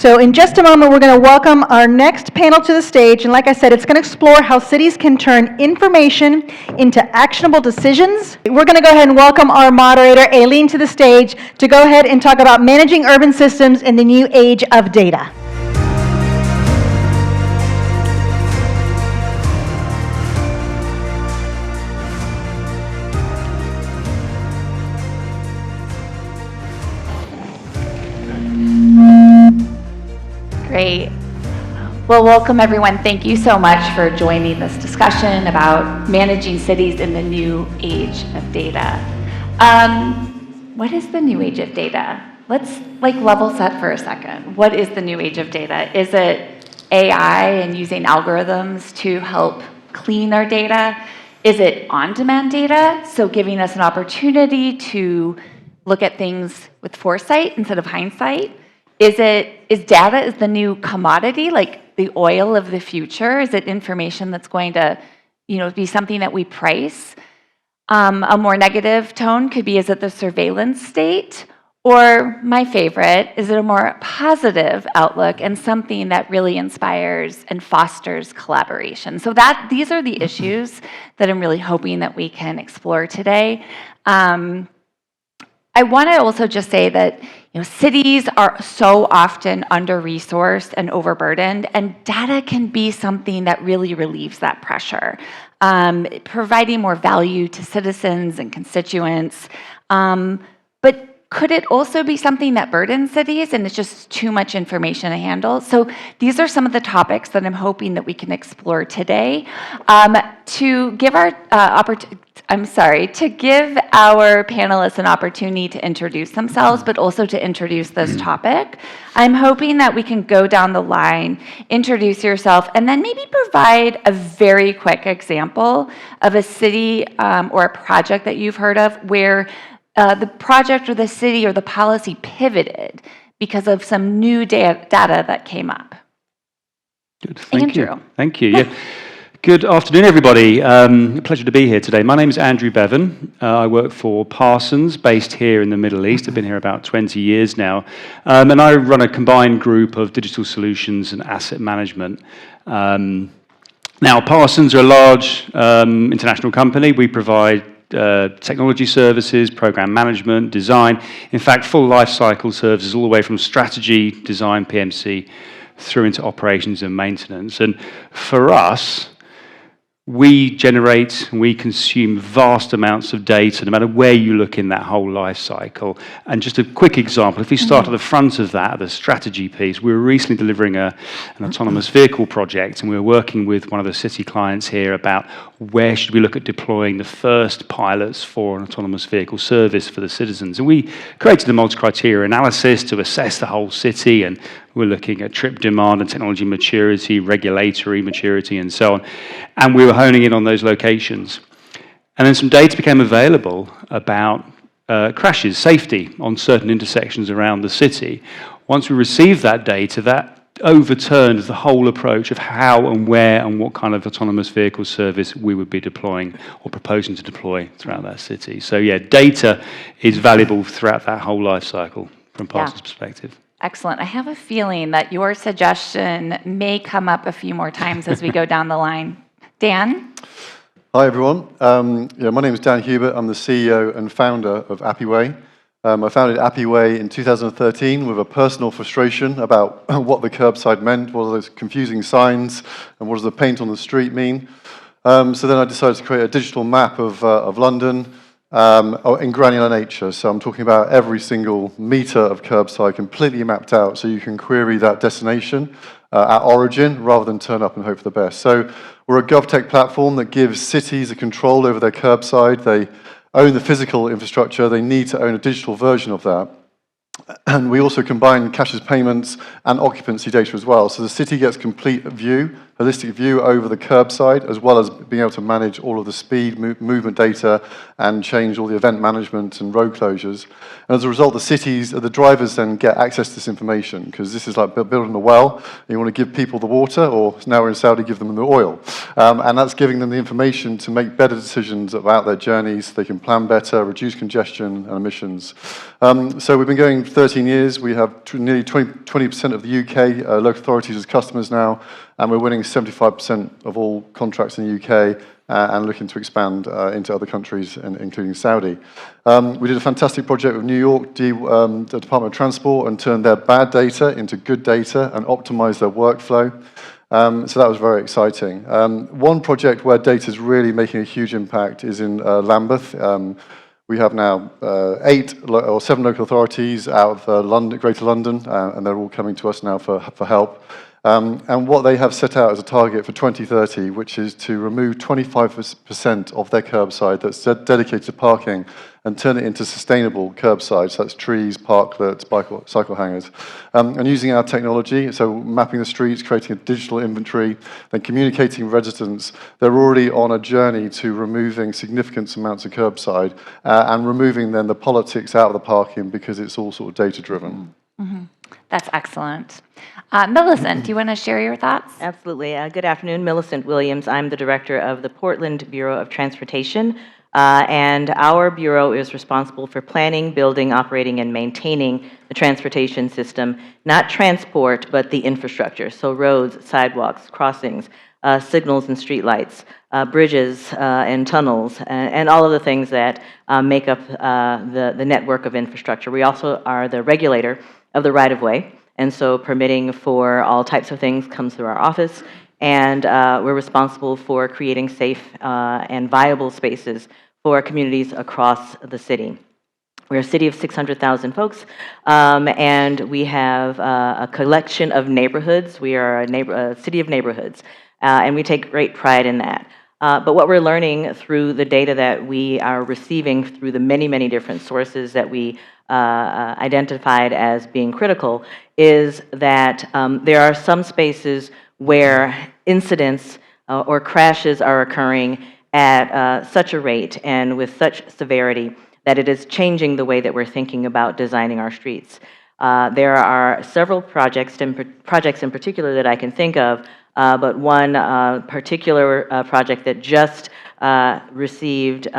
So in just a moment, we're going to welcome our next panel to the stage. And like I said, it's going to explore how cities can turn information into actionable decisions. We're going to go ahead and welcome our moderator, Aylene, to the stage to go ahead and talk about managing urban systems in the new age of data. Great. Well, welcome everyone. Thank you so much for joining this discussion about managing cities in the new age of data. What is the new age of data? Let's level set for a second. What is the new age of data? Is it AI and using algorithms to help clean our data? Is it on-demand data? So giving us an opportunity to look at things with foresight instead of hindsight? Is data the new commodity, like the oil of the future? Is it information that's going to, be something that we price? A more negative tone could be, is it the surveillance state? Or my favorite, is it a more positive outlook and something that really inspires and fosters collaboration? So these are the issues that I'm really hoping that we can explore today. I want to also just say that cities are so often under-resourced and overburdened, and data can be something that really relieves that pressure, providing more value to citizens and constituents. But could it also be something that burdens cities and it's just too much information to handle? So these are some of the topics that I'm hoping that we can explore today. To give our panelists an opportunity to introduce themselves, but also to introduce this topic, I'm hoping that we can go down the line, introduce yourself, and then maybe provide a very quick example of a city or a project that you've heard of where the project or the city or the policy pivoted because of some new data that came up. Good, thank Andrew. you. Thank you. Yeah. Good afternoon, everybody. Pleasure to be here today. My name is Andrew Bevan. I work for Parsons, based here in the Middle East. I've been here about 20 years now. And I run a combined group of digital solutions and asset management. Now, Parsons are a large international company. We provide technology services, program management, design. In fact, full life cycle services all the way from strategy, design, PMC, through into operations and maintenance. And for us, we consume vast amounts of data, no matter where you look in that whole life cycle. And just a quick example, if we start at the front of that, the strategy piece, we were recently delivering an autonomous vehicle project, and we were working with one of the city clients here about where should we look at deploying the first pilots for an autonomous vehicle service for the citizens. And we created a multi-criteria analysis to assess the whole city, and we're looking at trip demand and technology maturity, regulatory maturity, and so on. And we were honing in on those locations. And then some data became available about crashes, safety on certain intersections around the city. Once we received that data, that overturned the whole approach of how and where and what kind of autonomous vehicle service we would be deploying or proposing to deploy throughout that city. So yeah, data is valuable throughout that whole life cycle from Parsons' perspective. Excellent. I have a feeling that your suggestion may come up a few more times as we go down the line. Dan? Hi, everyone. My name is Dan Hubert. I'm the CEO and founder of Appyway. I founded Appyway in 2013 with a personal frustration about what the curbside meant, what are those confusing signs, and what does the paint on the street mean. So then I decided to create a digital map of London in granular nature. So I'm talking about every single meter of curbside completely mapped out, so you can query that destination at origin rather than turn up and hope for the best. So we're a GovTech platform that gives cities a control over their curbside. They own the physical infrastructure. They need to own a digital version of that. And we also combine cashless payments and occupancy data as well. So the city gets complete view holistic view over the curbside, as well as being able to manage all of the speed, movement data, and change all the event management and road closures. And as a result, the drivers then get access to this information, because this is like building a well. You want to give people the water, or now we're in Saudi, give them the oil. And that's giving them the information to make better decisions about their journeys. They can plan better, reduce congestion and emissions. So we've been going 13 years. We have nearly 20% of the UK local authorities as customers now, and we're winning 75% of all contracts in the UK and looking to expand into other countries, including Saudi. We did a fantastic project with New York, the Department of Transport, and turned their bad data into good data and optimized their workflow. So that was very exciting. One project where data is really making a huge impact is in Lambeth. We have now 7 local authorities out of Greater London, and they're all coming to us now for help. And what they have set out as a target for 2030, which is to remove 25% of their curbside that's dedicated to parking and turn it into sustainable curbside, so that's trees, parklets, cycle hangers. And using our technology, so mapping the streets, creating a digital inventory, then communicating with residents, they're already on a journey to removing significant amounts of curbside and removing then the politics out of the parking, because it's all sort of data-driven. Mm-hmm. That's excellent. Millicent, do you want to share your thoughts? Absolutely. Good afternoon, Millicent Williams. I'm the director of the Portland Bureau of Transportation, and our bureau is responsible for planning, building, operating, and maintaining the transportation system, not transport, but the infrastructure, so roads, sidewalks, crossings, signals and streetlights, bridges and tunnels, and all of the things that make up the network of infrastructure. We also are the regulator of the right-of-way, and so permitting for all types of things comes through our office, and we're responsible for creating safe and viable spaces for communities across the city. We're a city of 600,000 folks, and we have a collection of neighborhoods. We are a city of neighborhoods, and we take great pride in that. But what we're learning through the data that we are receiving through the many, many different sources that we identified as being critical is that there are some spaces where incidents or crashes are occurring at such a rate and with such severity that it is changing the way that we're thinking about designing our streets. There are several projects in particular that I can think of, but one particular project that just received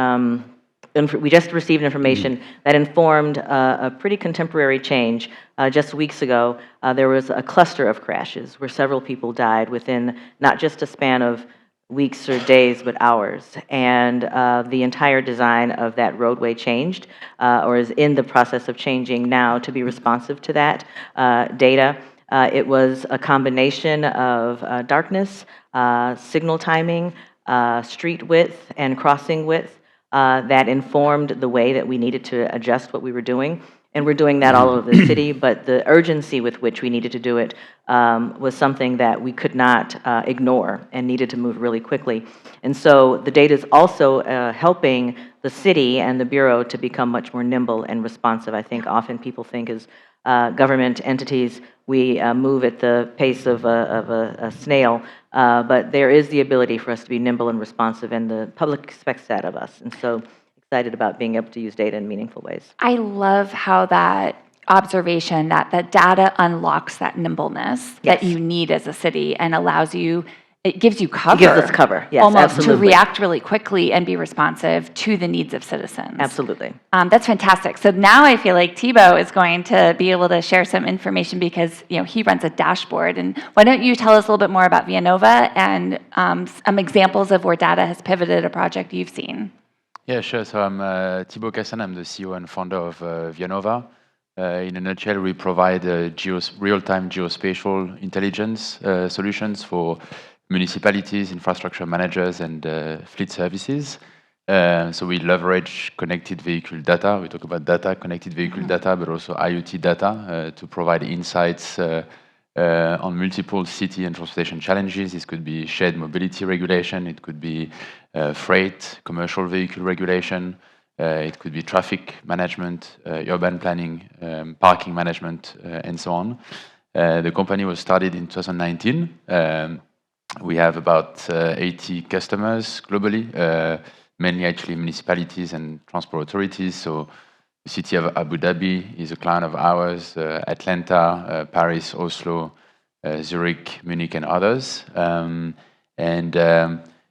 we just received information that informed a pretty contemporary change. Just weeks ago, there was a cluster of crashes where several people died within not just a span of weeks or days, but hours. And the entire design of that roadway changed, or is in the process of changing now to be responsive to that data. It was a combination of darkness, signal timing, street width, and crossing width that informed the way that we needed to adjust what we were doing. And we're doing that all over the city, but the urgency with which we needed to do it was something that we could not ignore and needed to move really quickly. And so the data is also helping the city and the Bureau to become much more nimble and responsive. I think often people think as government entities, we move at the pace of a snail, but there is the ability for us to be nimble and responsive, and the public expects that of us. And so excited about being able to use data in meaningful ways. I love how that observation, that the data unlocks that nimbleness that you need as a city and allows you, it gives you cover. It gives us cover, yes, almost absolutely. to react really quickly and be responsive to the needs of citizens. Absolutely. That's fantastic. So now I feel like Thibault is going to be able to share some information because he runs a dashboard. And why don't you tell us a little bit more about Vianova and some examples of where data has pivoted a project you've seen? Yeah, sure. So I'm Thibault Castagne. I'm the CEO and founder of Vianova. In a nutshell, we provide real-time geospatial intelligence solutions for municipalities, infrastructure managers, and fleet services. So we leverage connected vehicle data. We talk about data, connected vehicle data, but also IoT data to provide insights on multiple city and transportation challenges. This could be shared mobility regulation. It could be freight, commercial vehicle regulation. It could be traffic management, urban planning, parking management, and so on. The company was started in 2019. We have about 80 customers globally, mainly actually municipalities and transport authorities. So the city of Abu Dhabi is a client of ours, Atlanta, Paris, Oslo, Zurich, Munich, and others.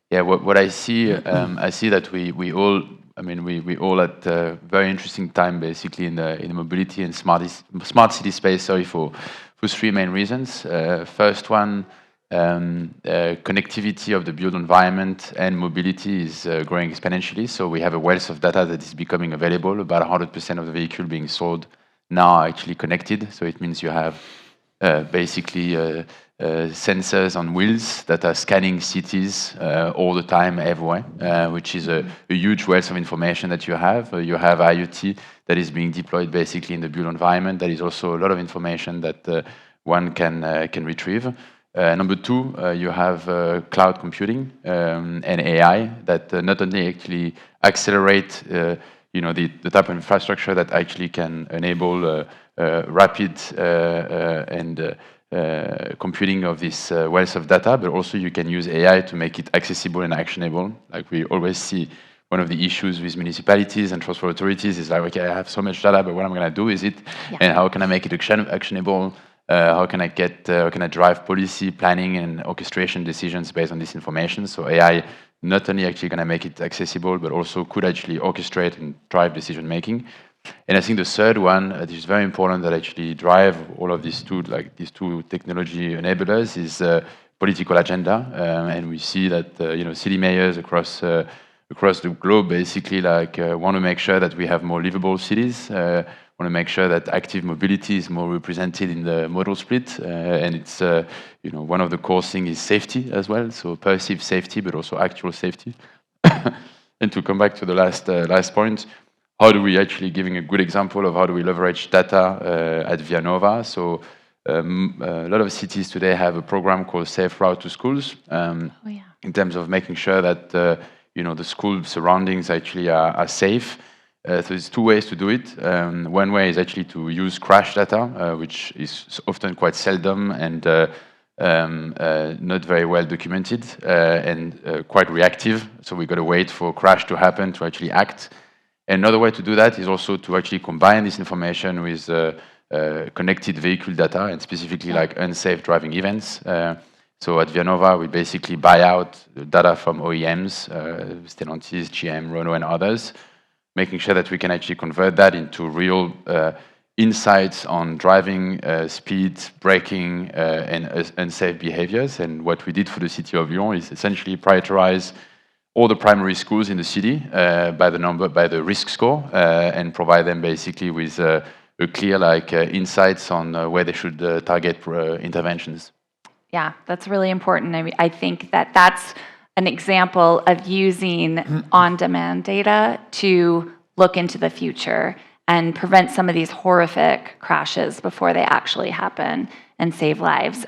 Yeah, what I see, I see that we all, I mean, we all at a very interesting time, basically in the mobility and smart city space. Sorry, for three main reasons. First one, connectivity of the built environment and mobility is growing exponentially. So we have a wealth of data that is becoming available. About 100% of the vehicle being sold now are actually connected. So it means you have basically sensors on wheels that are scanning cities all the time, everywhere, which is a huge wealth of information that you have. You have IoT that is being deployed basically in the built environment. That is also a lot of information that one can retrieve. Number two, you have cloud computing and AI that not only actually accelerate the type of infrastructure that actually can enable rapid and computing of this wealth of data, but also you can use AI to make it accessible and actionable. Like we always see, one of the issues with municipalities and transport authorities is like, okay, I have so much data, but what am I going to do with it? Yeah. And how can I make it actionable? How can I drive policy planning and orchestration decisions based on this information? So AI not only actually going to make it accessible, but also could actually orchestrate and drive decision making. And I think the third one that is very important that actually drive all of these two technology enablers is political agenda. And we see that city mayors across the globe basically want to make sure that we have more livable cities. Want to make sure that active mobility is more represented in the modal split, and it's one of the core things is safety as well. So perceived safety, but also actual safety. And to come back to the last point, how do we actually giving a good example of how do we leverage data at Vianova? So a lot of cities today have a program called Safe Route to Schools, in terms of making sure that the school surroundings actually are safe. So there's two ways to do it. One way is actually to use crash data, which is often quite seldom and not very well documented and quite reactive. So we got to wait for crash to happen to actually act. Another way to do that is also to actually combine this information with connected vehicle data and specifically like unsafe driving events. So at Vianova, we basically buy out the data from OEMs, Stellantis, GM, Renault, and others, making sure that we can actually convert that into real insights on driving, speed, braking, and unsafe behaviors. And what we did for the city of Lyon is essentially prioritize all the primary schools in the city by the risk score, and provide them basically with a clear insights on where they should target interventions. Yeah, that's really important. I think that's an example of using on-demand data to look into the future and prevent some of these horrific crashes before they actually happen and save lives.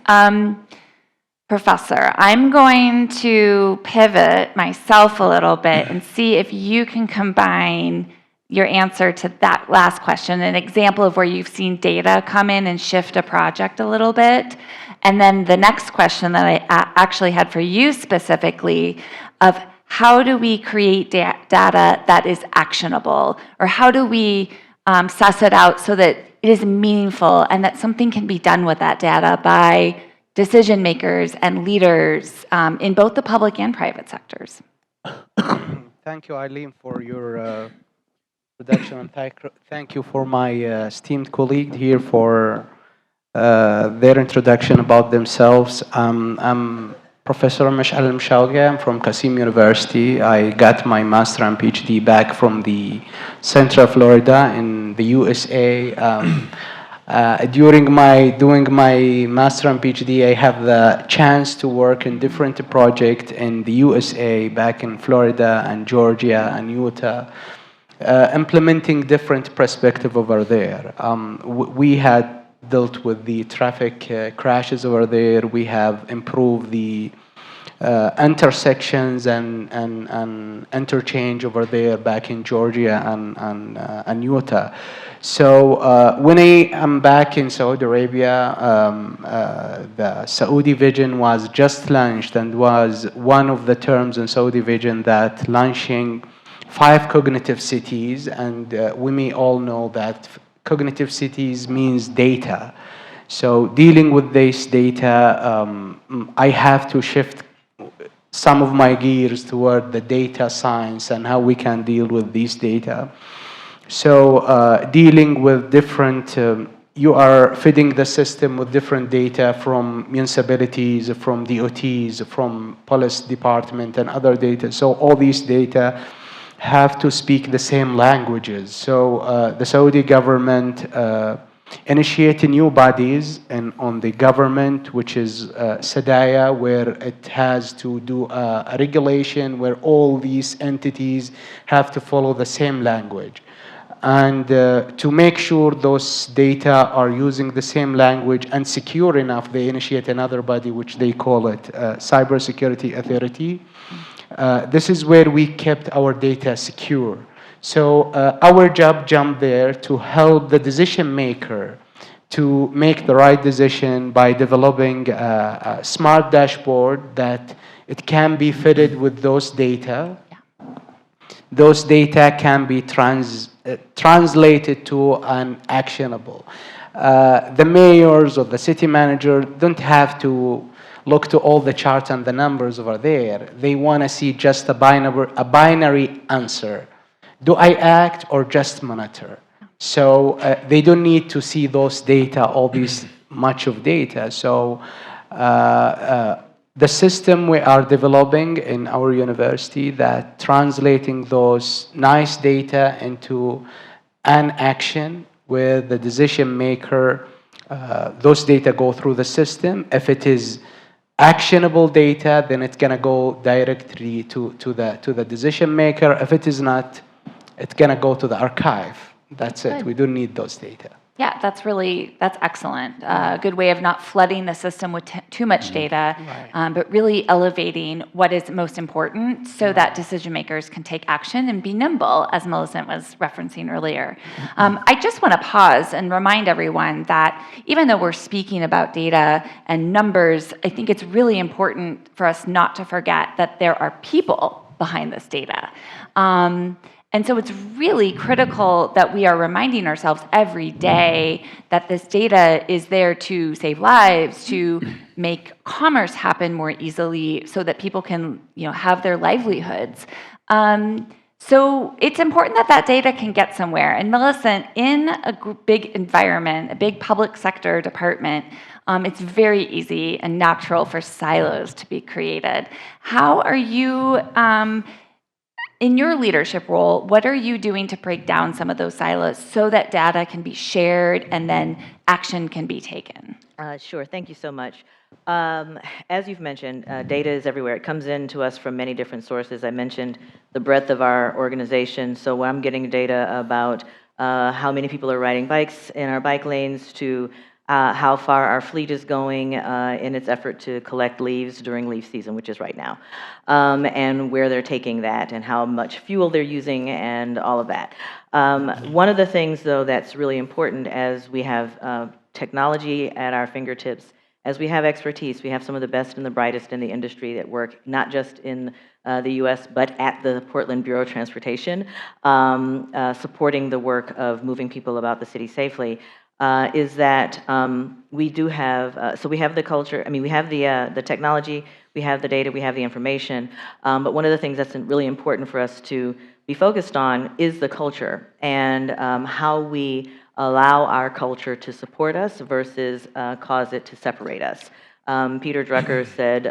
Professor, I'm going to pivot myself a little bit and see if you can combine your answer to that last question, an example of where you've seen data come in and shift a project a little bit. And then the next question that I actually had for you specifically of how do we create data that is actionable? Or how do we suss it out so that it is meaningful and that something can be done with that data by decision makers and leaders in both the public and private sectors? Thank you, Aylene, for your introduction. And thank you for my esteemed colleague here for their introduction about themselves. I'm Professor Meshal Almoshaogeh. I'm from Qassim University. I got my master and PhD back from the Central Florida in the USA. During doing my master and PhD, I have the chance to work in different projects in the USA, back in Florida and Georgia and Utah, implementing different perspective over there. We had dealt with the traffic crashes over there. We have improved the intersections and interchange over there back in Georgia and Utah. So when I am back in Saudi Arabia, the Saudi vision was just launched and was one of the terms in Saudi vision that launching 5 cognitive cities, and we may all know that cognitive cities means data. So dealing with this data, I have to shift some of my gears toward the data science and how we can deal with these data. So dealing with different, you are feeding the system with different data from municipalities, from DOTs, from police department and other data. So all these data have to speak the same languages. So the Saudi government initiate new bodies and on the government, which is Sadaya, where it has to do a regulation where all these entities have to follow the same language. And to make sure those data are using the same language and secure enough, they initiate another body, which they call it Cybersecurity Authority. This is where we kept our data secure. So our job jumped there to help the decision maker to make the right decision by developing a smart dashboard that it can be fitted with those data. Those data can be translated to an actionable. The mayors or the city manager don't have to look to all the charts and the numbers over there. They want to see just a binary answer. Do I act or just monitor? So they don't need to see those data, all these much of data. So the system we are developing in our university that translating those nice data into an action where the decision maker, those data go through the system. If it is actionable data, then it's going to go directly to the decision maker. If it is not, it's going to go to the archive. That's it. We don't need those data. Yeah, that's excellent. Good way of not flooding the system with too much data, but really elevating what is most important so that decision makers can take action and be nimble, as Millicent was referencing earlier. I just want to pause and remind everyone that even though we're speaking about data and numbers, I think it's really important for us not to forget that there are people behind this data. And so it's really critical that we are reminding ourselves every day that this data is there to save lives, to make commerce happen more easily so that people can, have their livelihoods. So it's important that that data can get somewhere. And Millicent, in a big environment, a big public sector department, it's very easy and natural for silos to be created. How are you... in your leadership role, what are you doing to break down some of those silos so that data can be shared and then action can be taken? Sure, thank you so much. As you've mentioned, data is everywhere. It comes in to us from many different sources. I mentioned the breadth of our organization. So when I'm getting data about how many people are riding bikes in our bike lanes to how far our fleet is going in its effort to collect leaves during leaf season, which is right now, and where they're taking that and how much fuel they're using and all of that. One of the things, though, that's really important as we have technology at our fingertips, as we have expertise, we have some of the best and the brightest in the industry that work not just in the U.S., but at the Portland Bureau of Transportation, supporting the work of moving people about the city safely. Is that we do have, so we have the culture, we have the technology, we have the data, we have the information, but one of the things that's really important for us to be focused on is the culture and how we allow our culture to support us versus cause it to separate us. Peter Drucker said,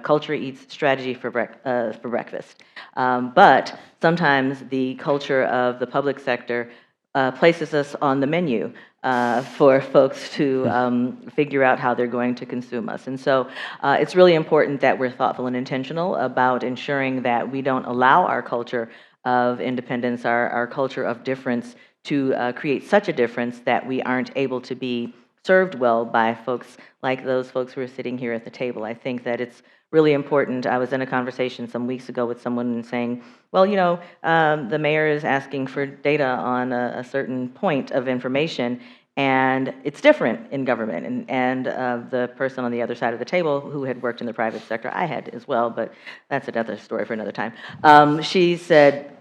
culture eats strategy for breakfast. But sometimes the culture of the public sector places us on the menu for folks to figure out how they're going to consume us. And so it's really important that we're thoughtful and intentional about ensuring that we don't allow our culture of independence, our culture of difference, to create such a difference that we aren't able to be served well by folks like those folks who are sitting here at the table. I think that it's really important. I was in a conversation some weeks ago with someone saying, well, the mayor is asking for data on a certain point of information, and it's different in government. And the person on the other side of the table who had worked in the private sector, I had as well, but that's another story for another time. She said,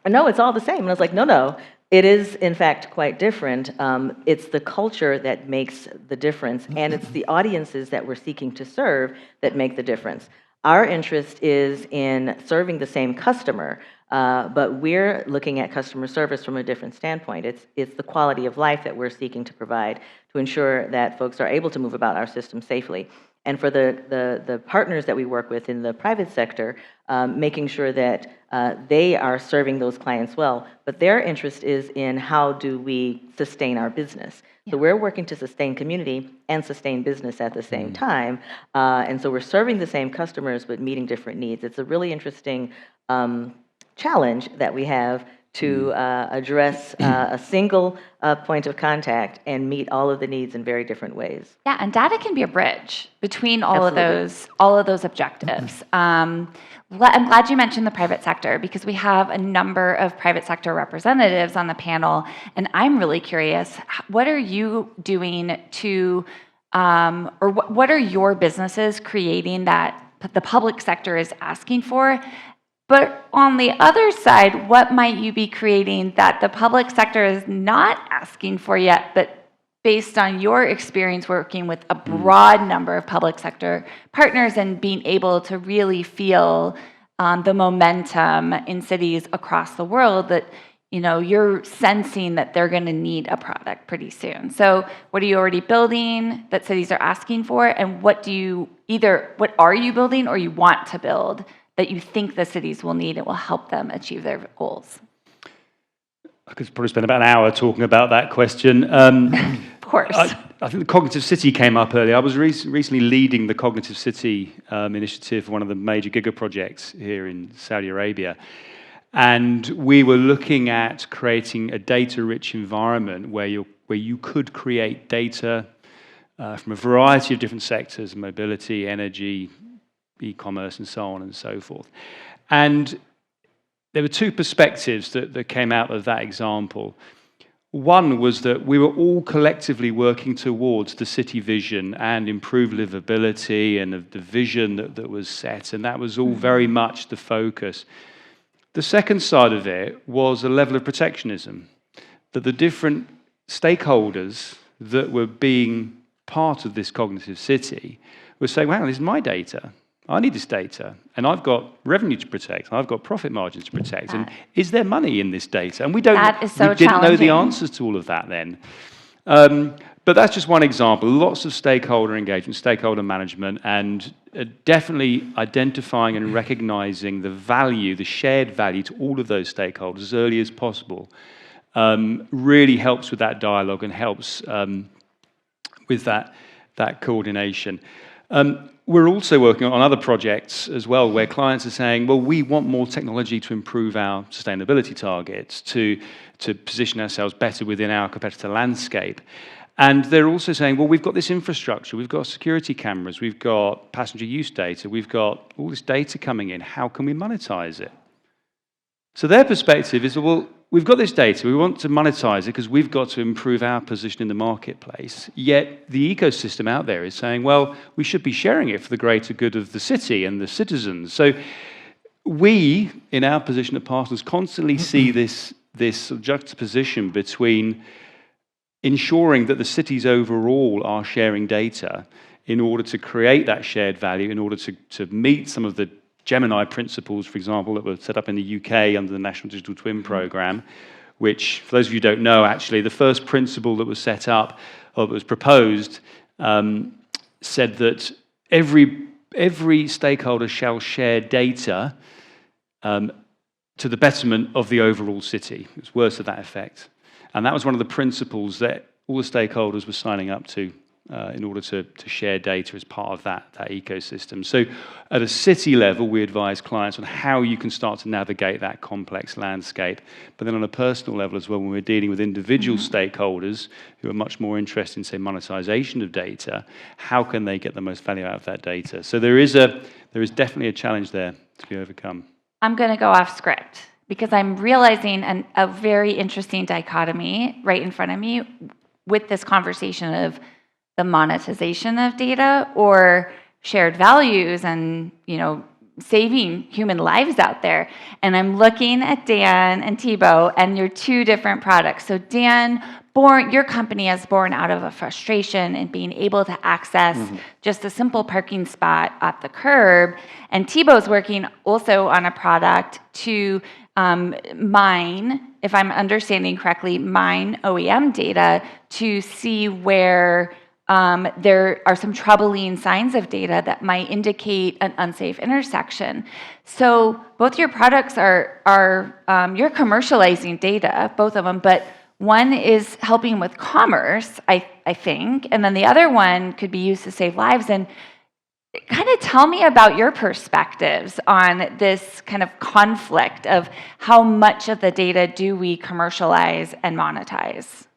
no, it's all the same. And I was like, no. It is, in fact, quite different. It's the culture that makes the difference, and it's the audiences that we're seeking to serve that make the difference. Our interest is in serving the same customer, but we're looking at customer service from a different standpoint. It's the quality of life that we're seeking to provide to ensure that folks are able to move about our system safely. And for the partners that we work with in the private sector, making sure that they are serving those clients well, but their interest is in how do we sustain our business. So we're working to sustain community and sustain business at the same time, and so we're serving the same customers but meeting different needs. It's a really interesting challenge that we have to address a single point of contact and meet all of the needs in very different ways. Yeah, and data can be a bridge between all of those objectives. I'm glad you mentioned the private sector, because we have a number of private sector representatives on the panel, and I'm really curious, what are you doing to, or what are your businesses creating that the public sector is asking for? But on the other side, what might you be creating that the public sector is not asking for yet, but based on your experience working with a broad number of public sector partners and being able to really feel the momentum in cities across the world, that you're sensing that they're going to need a product pretty soon. So what are you already building that cities are asking for, and what are you building or you want to build that you think the cities will need and will help them achieve their goals? I could probably spend about an hour talking about that question. Of course. I think the Cognitive City came up earlier. I was recently leading the Cognitive City initiative, one of the major giga projects here in Saudi Arabia. And we were looking at creating a data-rich environment where you could create data from a variety of different sectors: mobility, energy, e-commerce, and so on and so forth. And there were two perspectives that came out of that example. One was that we were all collectively working towards the city vision and improved livability and the vision that was set, and that was all very much the focus. The second side of it was a level of protectionism, that the different stakeholders that were being part of this cognitive city were saying, wow, this is my data. I need this data, and I've got revenue to protect, and I've got profit margins to protect, and is there money in this data? And we didn't know the answers to all of that then. But that's just one example. Lots of stakeholder engagement, stakeholder management, and definitely identifying and recognizing the value, the shared value to all of those stakeholders as early as possible really helps with that dialogue and helps with that coordination. We're also working on other projects as well, where clients are saying, well, we want more technology to improve our sustainability targets, to position ourselves better within our competitor landscape. And they're also saying, well, we've got this infrastructure, we've got security cameras, we've got passenger use data, we've got all this data coming in, how can we monetize it? So their perspective is, well, we've got this data, we want to monetize it because we've got to improve our position in the marketplace. Yet the ecosystem out there is saying, well, we should be sharing it for the greater good of the city and the citizens. So we, in our position at Parsons, constantly see this juxtaposition between ensuring that the cities overall are sharing data in order to create that shared value, in order to meet some of the Gemini principles, for example, that were set up in the UK under the National Digital Twin Programme, which, for those of you who don't know, actually, the first principle that was set up, or that was proposed, said that every stakeholder shall share data to the betterment of the overall city. It's words to that effect. And that was one of the principles that all the stakeholders were signing up to in order to share data as part of that ecosystem. So at a city level, we advise clients on how you can start to navigate that complex landscape. But then on a personal level as well, when we're dealing with individual stakeholders who are much more interested in, say, monetization of data, how can they get the most value out of that data? So there is definitely a challenge there to be overcome. I'm going to go off script because I'm realizing a very interesting dichotomy right in front of me with this conversation of the monetization of data or shared values and, saving human lives out there. And I'm looking at Dan and Thibault and your two different products. So Dan, your company is born out of a frustration in being able to access just a simple parking spot at the curb. And Thibault's working also on a product to mine, if I'm understanding correctly, mine OEM data to see where there are some troubling signs of data that might indicate an unsafe intersection. So both your products are you're commercializing data, both of them, but one is helping with commerce, I think, and then the other one could be used to save lives. And kind of tell me about your perspectives on this kind of conflict of how much of the data do we commercialize and monetize?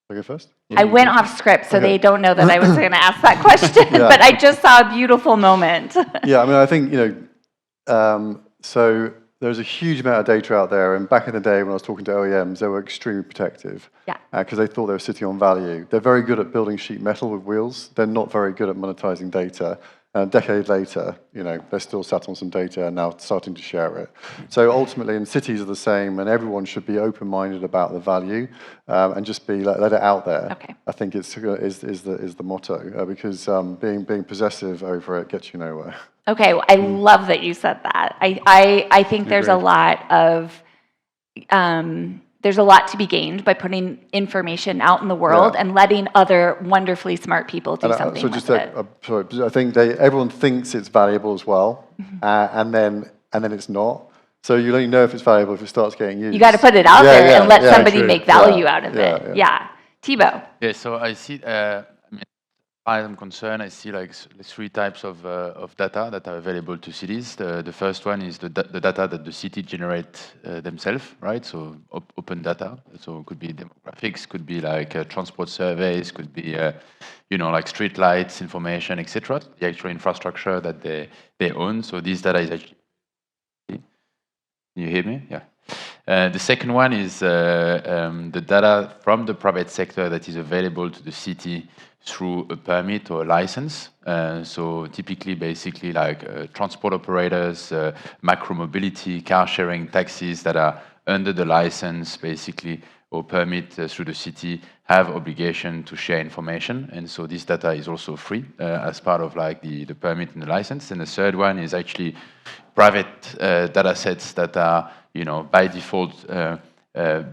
I'll go first? I went off script, so they don't know that I was going to ask that question, but I just saw a beautiful moment. Yeah, I mean, I think, so there's a huge amount of data out there, and back in the day when I was talking to OEMs, they were extremely protective because they thought they were sitting on value. They're very good at building sheet metal with wheels. They're not very good at monetizing data. And a decade later, they're still sat on some data and now starting to share it. So ultimately, and cities are the same, and everyone should be open-minded about the value and just let it out there. Okay. I think is the motto because being possessive over it gets you nowhere. Okay, well, I love that you said that. I think there's a lot of there's a lot to be gained by putting information out in the world and letting other wonderfully smart people do something with it. Sorry, I think everyone thinks it's valuable as well, and then it's not. So you only know if it's valuable if it starts getting used. You got to put it out there and let somebody make value out of it. Yeah. Thibault. Yeah, so I see, as far as I'm concerned, I see like three types of data that are available to cities. The first one is the data that the city generate themselves, right? So open data. So it could be demographics, could be like transport surveys, could be like street lights, information, etc. The actual infrastructure that they own. So this data is actually. Can you hear me? Yeah. The second one is the data from the private sector that is available to the city through a permit or a license. So typically, basically, like transport operators, macro mobility, car sharing, taxis that are under the license, basically, or permit through the city have obligation to share information. And so this data is also free as part of like the permit and the license. And the third one is actually private data sets that are, by default,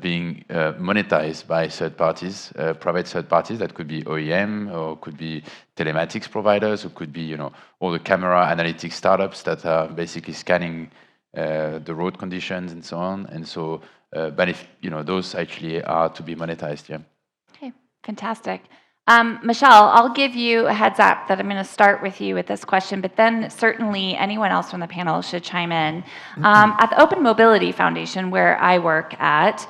being monetized by third parties, private third parties. That could be OEM or could be telematics providers, or could be all the camera analytics startups that are basically scanning the road conditions and so on. And so, but if those actually are to be monetized, yeah. Okay, fantastic. Meshal, I'll give you a heads up that I'm going to start with you with this question, but then certainly anyone else from the panel should chime in. At the Open Mobility Foundation, where I work at,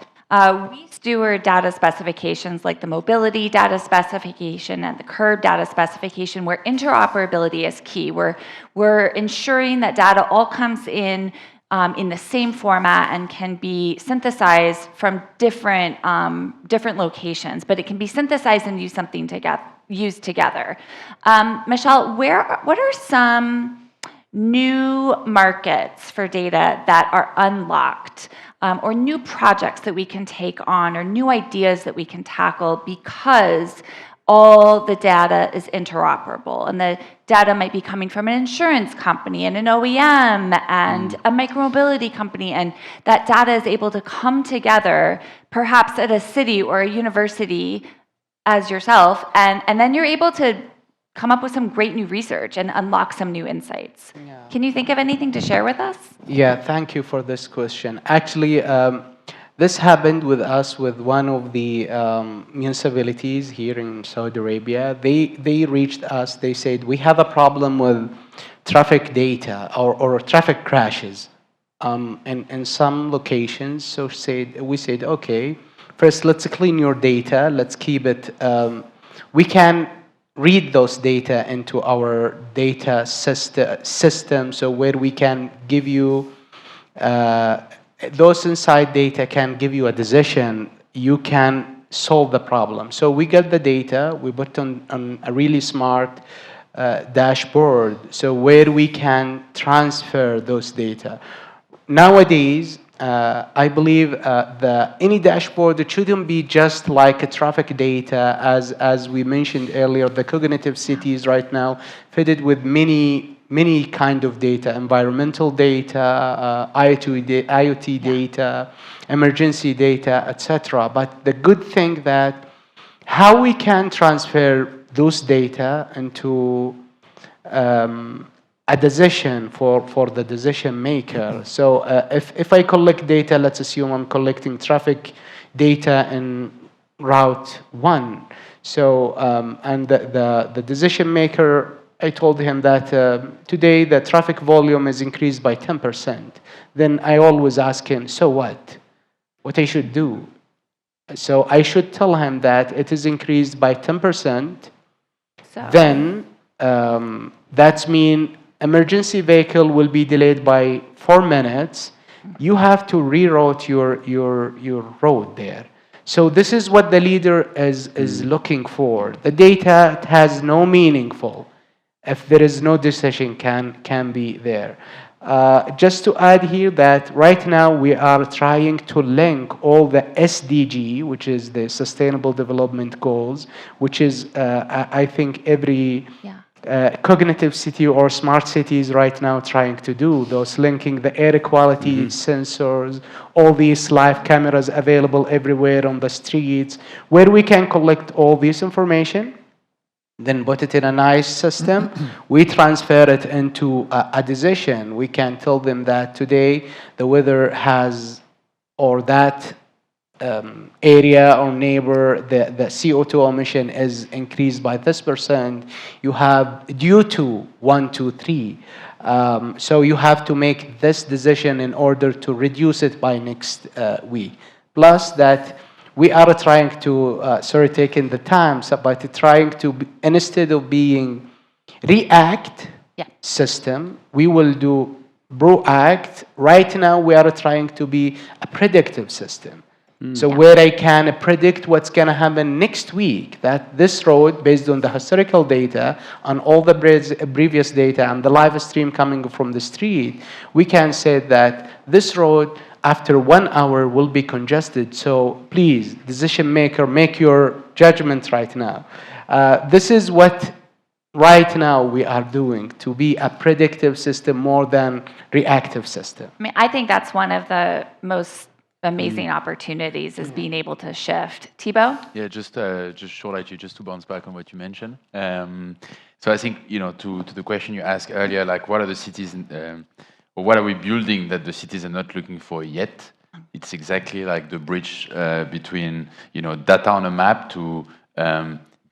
we steward data specifications like the mobility data specification and the curb data specification, where interoperability is key. We're ensuring that data all comes in the same format and can be synthesized from different locations, but it can be synthesized and used together. Meshal, what are some new markets for data that are unlocked, or new projects that we can take on, or new ideas that we can tackle because all the data is interoperable, and the data might be coming from an insurance company and an OEM and a micromobility company, and that data is able to come together, perhaps at a city or a university as yourself, and then you're able to come up with some great new research and unlock some new insights. Yeah. Can you think of anything to share with us? Yeah, thank you for this question. Actually, This happened with us with one of the municipalities here in Saudi Arabia. They reached us, they said, we have a problem with traffic data or traffic crashes in some locations. So we said, okay, first let's clean your data, let's keep it, we can read those data into our data system, so where we can give you those inside data can give you a decision, you can solve the problem. So we get the data, we put on a really smart dashboard, so where we can transfer those data. Nowadays, I believe any dashboard, it shouldn't be just like a traffic data, as we mentioned earlier, the cognitive cities right now fitted with many kind of data, environmental data, IoT data, emergency data, etc. But the good thing that how we can transfer those data into a decision for the decision maker. So if I collect data, let's assume I'm collecting traffic data in Route 1. So, and the decision maker, I told him that today the traffic volume is increased by 10%. Then I always ask him, so what? What I should do? So I should tell him that it is increased by 10%. So. Then that means emergency vehicle will be delayed by 4 minutes. You have to reroute your road there. So this is what the leader is looking for. The data has no meaningful if there is no decision can be there. Just to add here that right now we are trying to link all the SDG, which is the Sustainable Development Goals, which is I think every cognitive city or smart cities right now trying to do, those linking the air quality sensors, all these live cameras available everywhere on the streets, where we can collect all this information, then put it in a nice system. We transfer it into a decision. We can tell them that today the weather has, or that area or neighbor, the CO2 emission is increased by this %. You have due to 1, 2, 3. So you have to make this decision in order to reduce it by next week. Plus that we are trying to, sorry, taking the time, but trying to, instead of being react system, we will do proact. Right now, we are trying to be a predictive system. So where I can predict what's going to happen next week, that this road, based on the historical data, on all the previous data and the live stream coming from the street, we can say that this road, after 1 hour, will be congested. So please, decision maker, make your judgment right now. This is what right now we are doing to be a predictive system more than reactive system. I mean, I think that's one of the most amazing opportunities is being able to shift. Thibault? Yeah, just short, actually, just to bounce back on what you mentioned. So I think, to the question you asked earlier, like what are the cities, or what are we building that the cities are not looking for yet? It's exactly like the bridge between, data on a map to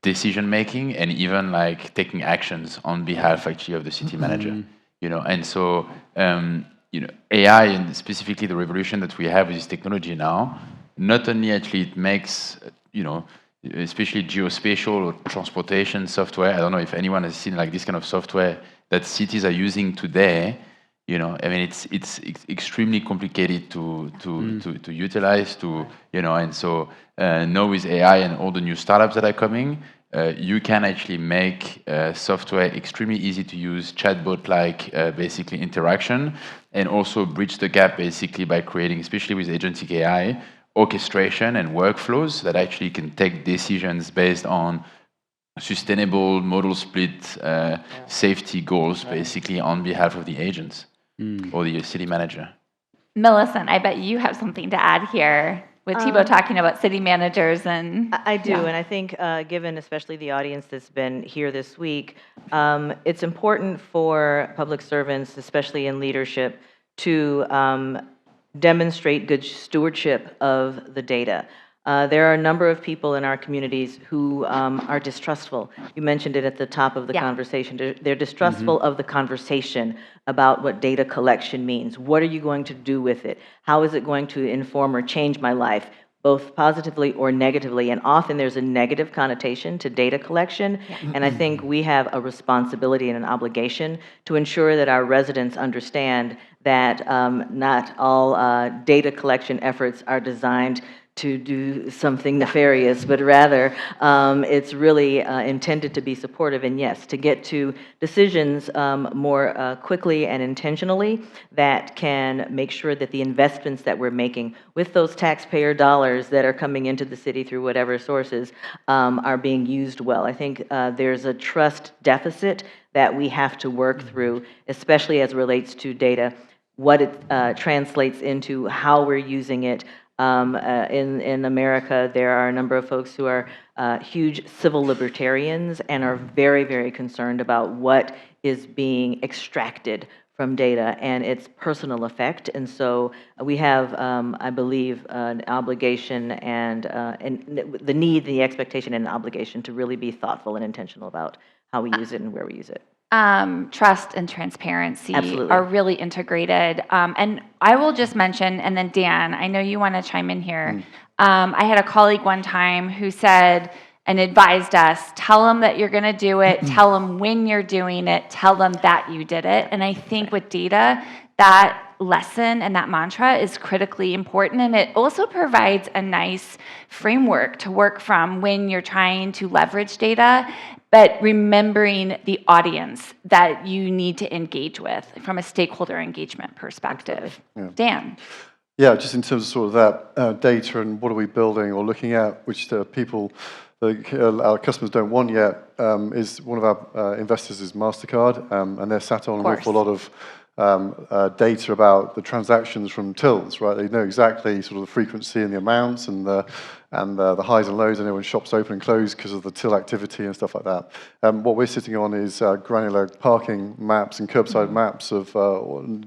decision making, and even like taking actions on behalf actually of the city manager. And so AI, and specifically the revolution that we have with this technology now, not only actually it makes especially geospatial or transportation software. I don't know if anyone has seen like this kind of software that cities are using today. I mean, it's extremely complicated to utilize, and so now with AI and all the new startups that are coming, you can actually make software extremely easy to use, chatbot-like basically interaction, and also bridge the gap basically by creating, especially with agentic AI, orchestration and workflows that actually can take decisions based on sustainable model split safety goals basically on behalf of the agents or the city manager. Millicent, I bet you have something to add here with Thibault talking about city managers and... I do, and I think given especially the audience that's been here this week, it's important for public servants, especially in leadership, to demonstrate good stewardship of the data. There are a number of people in our communities who are distrustful. You mentioned it at the top of the conversation. They're distrustful of the conversation about what data collection means. What are you going to do with it? How is it going to inform or change my life, both positively or negatively? And often there's a negative connotation to data collection. And I think we have a responsibility and an obligation to ensure that our residents understand that not all data collection efforts are designed to do something nefarious, but rather it's really intended to be supportive and, yes, to get to decisions more quickly and intentionally that can make sure that the investments that we're making with those taxpayer dollars that are coming into the city through whatever sources are being used well. I think there's a trust deficit that we have to work through, especially as it relates to data, what it translates into, how we're using it. In America, there are a number of folks who are huge civil libertarians and are very, very concerned about what is being extracted from data and its personal effect. And so we have, I believe, an obligation and the need, the expectation, and an obligation to really be thoughtful and intentional about how we use it and where we use it. Trust and transparency Absolutely. are really integrated. And I will just mention, and then Dan, I know you want to chime in here. I had a colleague one time who said and advised us, tell them that you're going to do it, tell them when you're doing it, tell them that you did it. And I think with data, that lesson and that mantra is critically important, and it also provides a nice framework to work from when you're trying to leverage data, but remembering the audience that you need to engage with from a stakeholder engagement perspective. Yeah. Dan? Yeah, just in terms of sort of that data and what are we building or looking at, which the people, our customers don't want yet, is one of our investors is MasterCard, and they're sat on an awful lot of data about the transactions from tills, right? They know exactly sort of the frequency and the amounts and the highs and lows. I know when shops open and close because of the till activity and stuff like that. What we're sitting on is granular parking maps and curbside maps of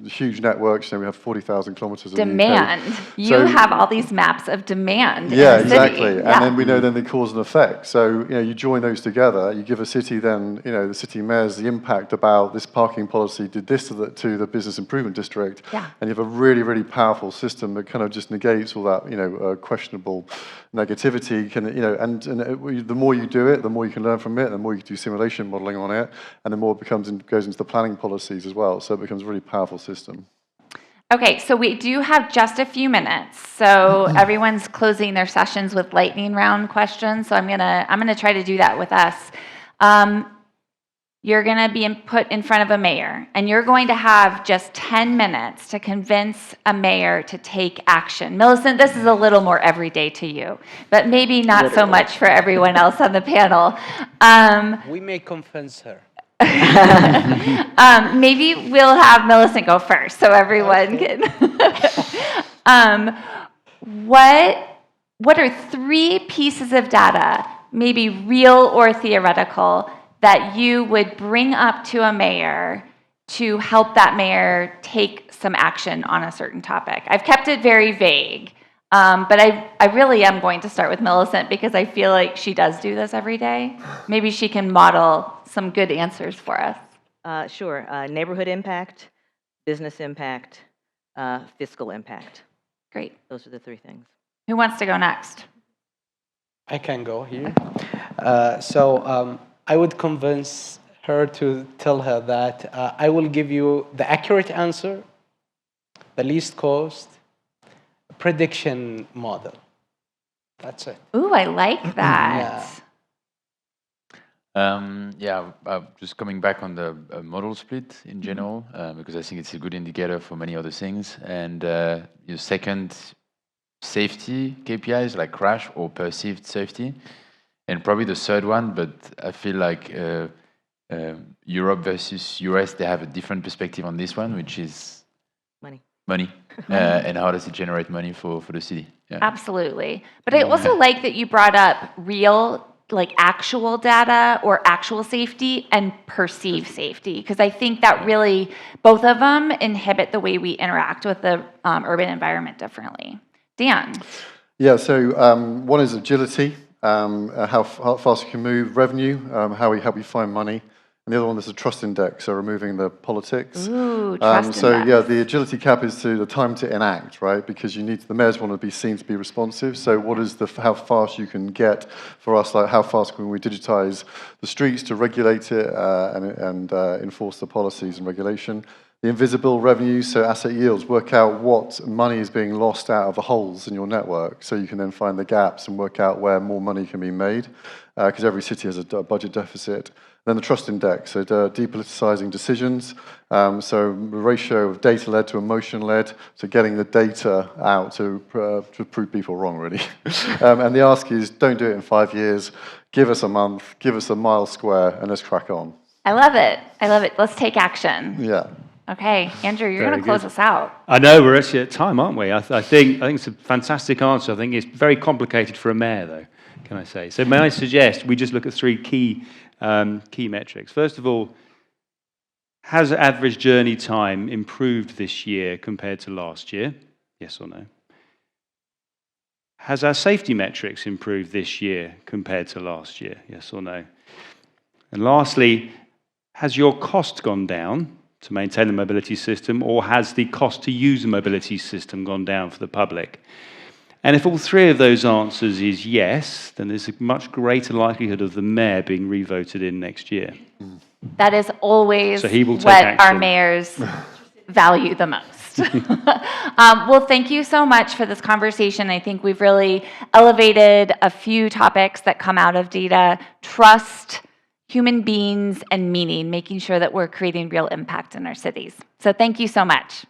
huge networks. You know, we have 40,000 kilometers of Demand. You have all these maps of demand. Yeah, in the exactly. city. And then we know then the cause and effect. So, you know, you join those together, you give a city then, you know, the city mayors the impact about this parking policy did this to the business improvement district. Yeah. And you have a really, really powerful system that kind of just negates all that, you know, questionable negativity. The more you do it, the more you can learn from it, the more you can do simulation modeling on it, and the more it goes into the planning policies as well. So it becomes a really powerful system. Okay, so we do have just a few minutes. So everyone's closing their sessions with lightning round questions. So I'm gonna try to do that with us. You're gonna be put in front of a mayor, and you're going to have just 10 minutes to convince a mayor to take action. Millicent, this is a little more everyday to you, but maybe not so much for everyone else on the panel. We may convince her. Maybe we'll have Millicent go first, so everyone can. What are 3 pieces of data, maybe real or theoretical, that you would bring up to a mayor to help that mayor take some action on a certain topic? I've kept it very vague, but I really am going to start with Millicent because I feel like she does do this every day. Maybe she can model some good answers for us. Sure. Neighborhood impact, business impact, fiscal impact. Great. Those are the 3 things. Who wants to go next? I can go here. I would convince her to tell her that I will give you the accurate answer, the least cost, prediction model. That's it. Ooh, I like that. Just coming back on the model split in general, because I think it's a good indicator for many other things. And your second, safety KPIs like crash or perceived safety. And probably the third one, but I feel like Europe versus US, they have a different perspective on this one, which is money. And how does it generate money for the city? Yeah. Absolutely. But I also like that you brought up real like actual data or actual safety and perceived safety? Because I think that really, both of them inhibit the way we interact with the urban environment differently. Dan? Yeah, so one is agility, how fast you can move, revenue, how we help you find money. And the other one is the trust index, so removing the politics. Ooh, trust So index. yeah, the agility cap is to the time to enact, right? Because you need the mayors want to be seen to be responsive. So what is how fast you can get for us? Like how fast can we digitize the streets to regulate it and enforce the policies and regulation? The invisible revenue, so asset yields, work out what money is being lost out of the holes in your network, so you can then find the gaps and work out where more money can be made, because every city has a budget deficit. Then the trust index, so depoliticizing decisions, so the ratio of data-led to emotion-led, so getting the data out to prove people wrong, really. And the ask is, don't do it in 5 years, give us a month, give us a mile square, and let's crack on. I love it. I love it. Let's take action. Yeah. Okay, Andrew, you're going Very to close good. us out. I know, we're actually at time, aren't we? I think it's a fantastic answer. I think it's very complicated for a mayor, though, can I say. So may I suggest we just look at 3 key metrics. First of all, has average journey time improved this year compared to last year? Yes or no? Has our safety metrics improved this year compared to last year? Yes or no? And lastly, has your cost gone down to maintain the mobility system, or has the cost to use the mobility system gone down for the public? And if all 3 of those answers is yes, then there's a much greater likelihood of the mayor being re-voted in next year. That is always So he will take what our action. mayors value the most. Well, thank you so much for this conversation. I think we've really elevated a few topics that come out of data: trust, human beings, and meaning, making sure that we're creating real impact in our cities. So thank you so much.